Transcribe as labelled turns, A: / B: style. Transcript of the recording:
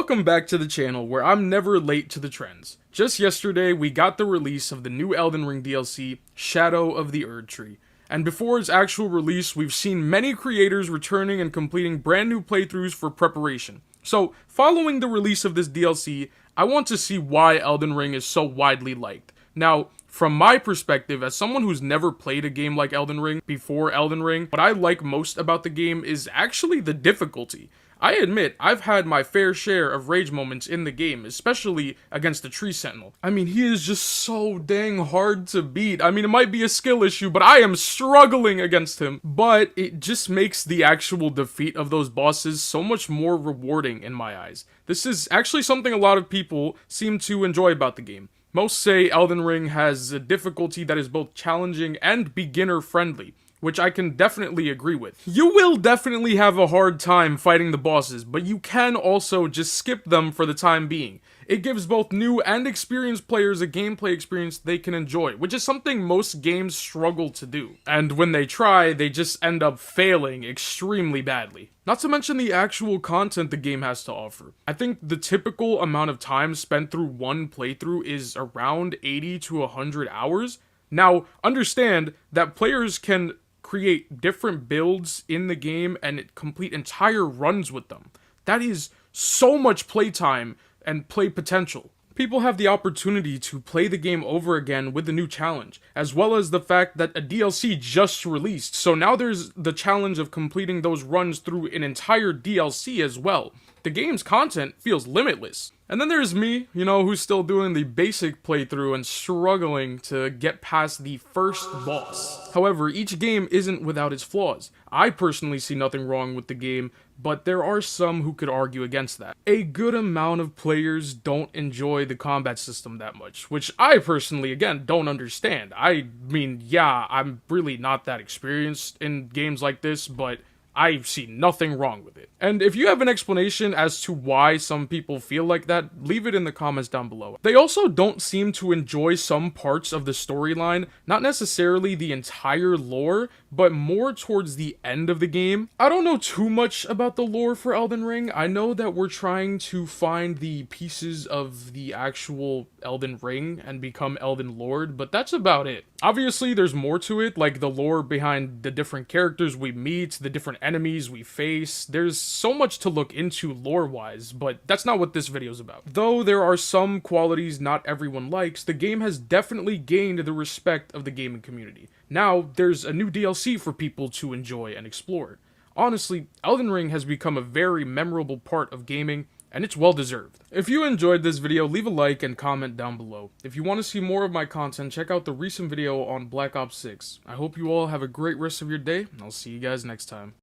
A: Welcome back to the channel where I'm never late to the trends. Just yesterday, we got the release of the new Elden Ring DLC, Shadow of the Erdtree. And before its actual release, we've seen many creators returning and completing brand new playthroughs for preparation. So, following the release of this DLC, I want to see why Elden Ring is so widely liked. Now, from my perspective, as someone who's never played a game like Elden Ring before Elden Ring, what I like most about the game is actually the difficulty. I admit, I've had my fair share of rage moments in the game, especially against the Tree Sentinel. I mean, he is just so dang hard to beat. I mean, it might be a skill issue, but I am struggling against him. But it just makes the actual defeat of those bosses so much more rewarding in my eyes. This is actually something a lot of people seem to enjoy about the game. Most say Elden Ring has a difficulty that is both challenging and beginner-friendly, which I can definitely agree with. You will definitely have a hard time fighting the bosses, but you can also just skip them for the time being. It gives both new and experienced players a gameplay experience they can enjoy, which is something most games struggle to do. And when they try, they just end up failing extremely badly. Not to mention the actual content the game has to offer. I think the typical amount of time spent through one playthrough is around 80 to 100 hours. Now, understand that players can create different builds in the game and complete entire runs with them. That is so much playtime and play potential. People have the opportunity to play the game over again with the new challenge, as well as the fact that a DLC just released, so now there's the challenge of completing those runs through an entire DLC as well. The game's content feels limitless. And then there's me, who's still doing the basic playthrough and struggling to get past the first boss. However, each game isn't without its flaws. I personally see nothing wrong with the game, but there are some who could argue against that. A good amount of players don't enjoy the combat system that much, which I personally, again, don't understand. I mean, yeah, I'm really not that experienced in games like this, but I see nothing wrong with it. And if you have an explanation as to why some people feel like that, leave it in the comments down below. They also don't seem to enjoy some parts of the storyline, not necessarily the entire lore, but more towards the end of the game. I don't know too much about the lore for Elden Ring. I know that we're trying to find the pieces of the actual Elden Ring and become Elden Lord, but that's about it. Obviously, there's more to it, like the lore behind the different characters we meet, the different enemies we face. There's so much to look into lore-wise, but that's not what this video is about. Though there are some qualities not everyone likes, the game has definitely gained the respect of the gaming community. Now, there's a new DLC for people to enjoy and explore. Honestly, Elden Ring has become a very memorable part of gaming, and it's well deserved. If you enjoyed this video, leave a like and comment down below. If you want to see more of my content, check out the recent video on Black Ops 6. I hope you all have a great rest of your day, and I'll see you guys next time.